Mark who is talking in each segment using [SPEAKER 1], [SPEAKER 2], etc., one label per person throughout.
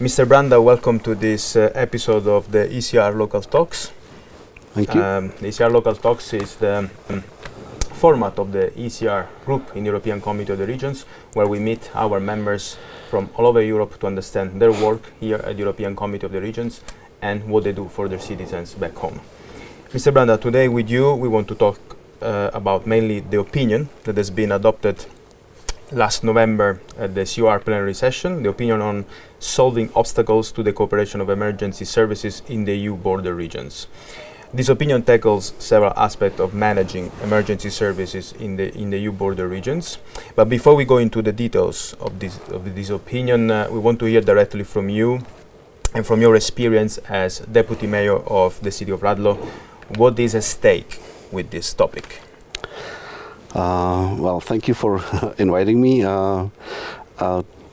[SPEAKER 1] Mr. Branda, welcome to this episode of the ECR Local Talks.
[SPEAKER 2] Thank you.
[SPEAKER 1] The ECR Local Talks is the format of the ECR group in the European Committee of the Regions, where we meet our members from all over Europe to understand their work here at the European Committee of the Regions and what they do for their citizens back home. Mr. Branda, today with you we want to talk about mainly the opinion that has been adopted last November at the COR plenary session, the opinion on solving obstacles to the cooperation of emergency services in the EU border regions. This opinion tackles several aspects of managing emergency services in the EU border regions. But before we go into the details of this opinion, we want to hear directly from you and from your experience as Deputy Mayor of the city of Rádlo, what is at stake with this topic?
[SPEAKER 2] Well, thank you for inviting me.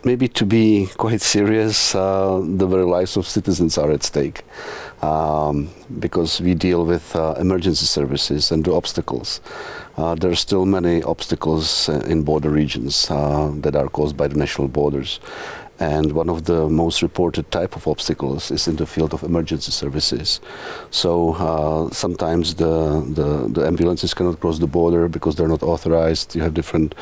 [SPEAKER 2] Maybe to be quite serious, the very lives of citizens are at stake because we deal with emergency services and the obstacles. There are still many obstacles in border regions that are caused by the national borders. And one of the most reported type of obstacles is in the field of emergency services. So sometimes the ambulances cannot cross the border because they're not authorized. You have different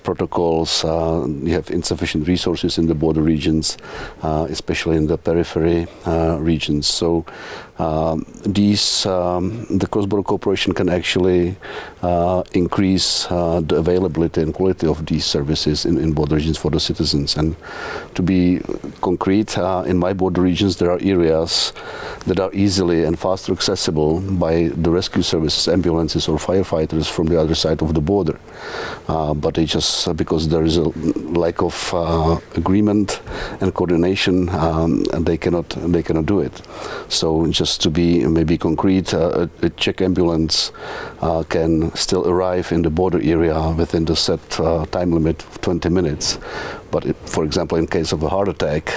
[SPEAKER 2] protocols. You have insufficient resources in the border regions, especially in the periphery regions. So the cross-border cooperation can actually increase the availability and quality of these services in border regions for the citizens. And to be concrete, in my border regions there are areas that are easily and faster accessible by the rescue services, ambulances or firefighters from the other side of the border. But they just, because there is a lack of agreement and coordination, and they cannot do it. So just to be maybe concrete, a Czech ambulance can still arrive in the border area within the set time limit of 20 minutes. But for example, in case of a heart attack,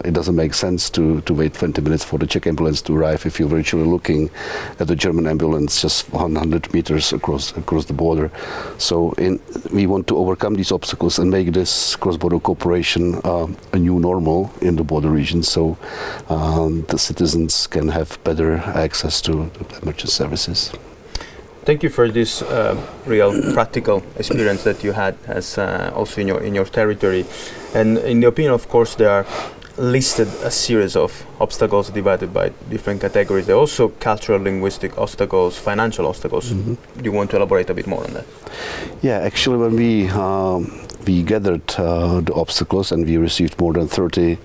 [SPEAKER 2] it doesn't make sense to wait 20 minutes for the Czech ambulance to arrive if you're virtually looking at the German ambulance just 100 meters across the border. So we want to overcome these obstacles and make this cross-border cooperation a new normal in the border region, so the citizens can have better access to emergency services.
[SPEAKER 1] Thank you for this real practical experience that you had as also in your territory. And in the opinion, of course, there are listed a series of obstacles divided by different categories. There are also cultural, linguistic obstacles, financial obstacles. Mm-hmm. Do you want to elaborate a bit more on that? Yeah,
[SPEAKER 2] actually, when we gathered the obstacles and we received more than 30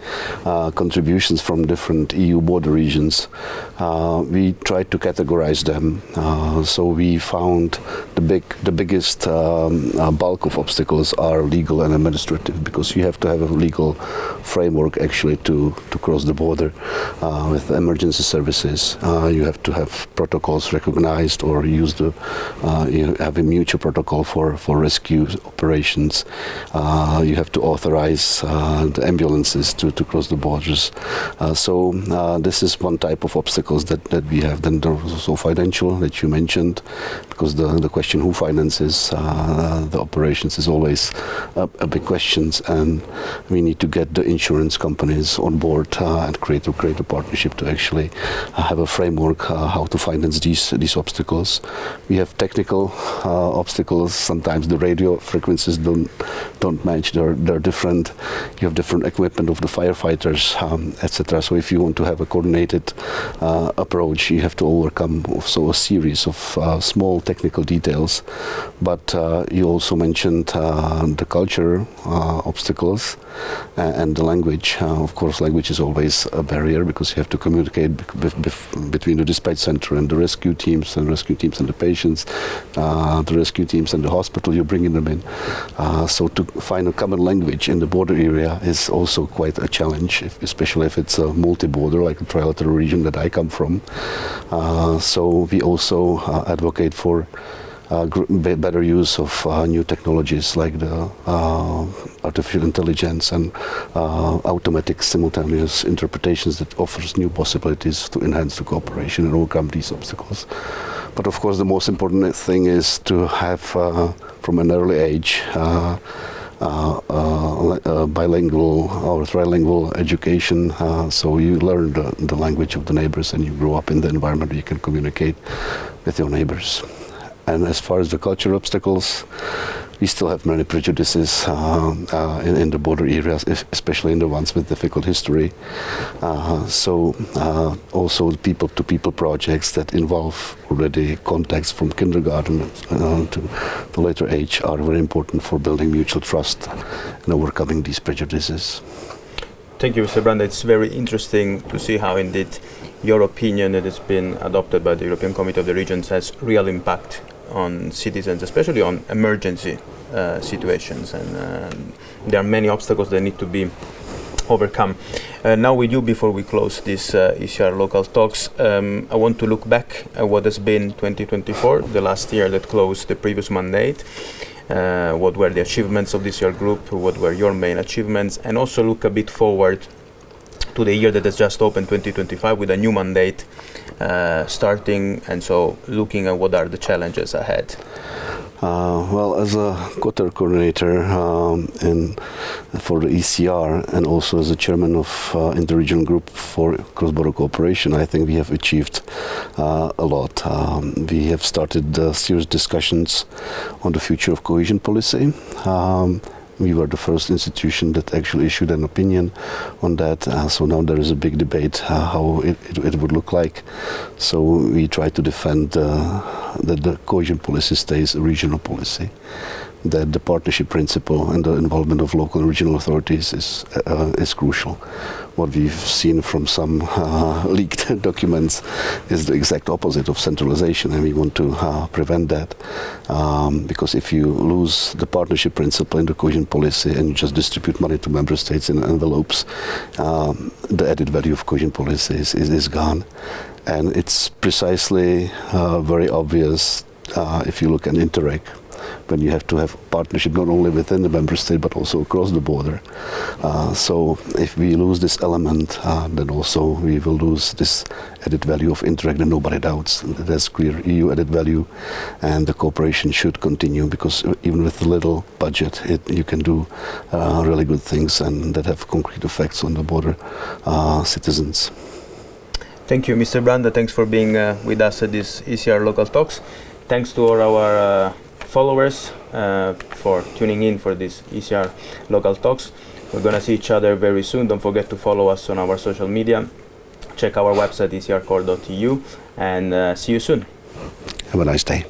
[SPEAKER 2] contributions from different EU border regions. We tried to categorize them. So we found the biggest bulk of obstacles are legal and administrative, because you have to have a legal framework actually to cross the border with emergency services. You have to have protocols recognized or you have a mutual protocol for rescue operations. You have to authorize the ambulances to cross the borders. So this is one type of obstacles that we have. Then there was also financial that you mentioned, because the question who finances the operations is always a big question, and we need to get the insurance companies on board and create a partnership to actually have a framework how to finance these obstacles. We have technical obstacles. Sometimes the radio frequencies don't match. They're different. You have different equipment of the firefighters, etc. So if you want to have a coordinated approach, you have to overcome also a series of small technical details. But you also mentioned the culture obstacles and the language. Of course, language is always a barrier because you have to communicate between the dispatch center and the rescue teams and the patients, the rescue teams and the hospital you're bringing them in. So to find a common language in the border area is also quite a challenge, especially if it's a multi-border like the trilateral region that I come from. So we also advocate for better use of new technologies like the artificial intelligence and automatic simultaneous interpretations that offers new possibilities to enhance the cooperation and overcome these obstacles. But of course the most important thing is to have from an early age bilingual or trilingual education, so you learn the language of the neighbors and you grow up in the environment where you can communicate with your neighbors. And as far as the cultural obstacles, we still have many prejudices in the border areas, especially in the ones with difficult history. Also people-to-people projects that involve already contacts from kindergarten to the later age are very important for building mutual trust and overcoming these prejudices.
[SPEAKER 1] Thank you, Mr. Branda. It's very interesting to see how indeed your opinion that has been adopted by the European Committee of the Regions has real impact on citizens, especially on emergency situations, and there are many obstacles that need to be overcome. Now with you, before we close this ECR Local Talks, I want to look back at what has been 2024, the last year that closed the previous mandate. What were the achievements of this year group, what were your main achievements, and also look a bit forward to the year that has just opened, 2025, with a new mandate starting, and so looking at what are the challenges ahead.
[SPEAKER 2] Well, as a Qatar coordinator for the ECR and also as a chairman of Interregional Group for Cross-Border Cooperation, I think we have achieved a lot. We have started serious discussions on the future of cohesion policy. We were the first institution that actually issued an opinion on that. So now there is a big debate how it would look like. So we try to defend that the cohesion policy stays a regional policy, that the partnership principle and the involvement of local and regional authorities is crucial. What we've seen from some leaked documents is the exact opposite of centralization, and we want to prevent that, because if you lose the partnership principle in the cohesion policy and you just distribute money to member states in envelopes, the added value of cohesion policy is gone. And it's precisely very obvious if you look at Interreg, when you have to have partnership not only within the member state but also across the border. So if we lose this element, then also we will lose this added value of Interreg that nobody doubts. There's clear EU added value, and the cooperation should continue, because even with a little budget, you can do really good things and that have concrete effects on the border citizens. Thank you, Mr. Branda. Thanks for being with us at this ECR Local Talks. Thanks to all our followers for tuning in for this ECR Local Talks. We're going to see each other very soon. Don't forget to follow us on our social media. Check our website, ecrcore.eu, and see you soon. Have a nice day.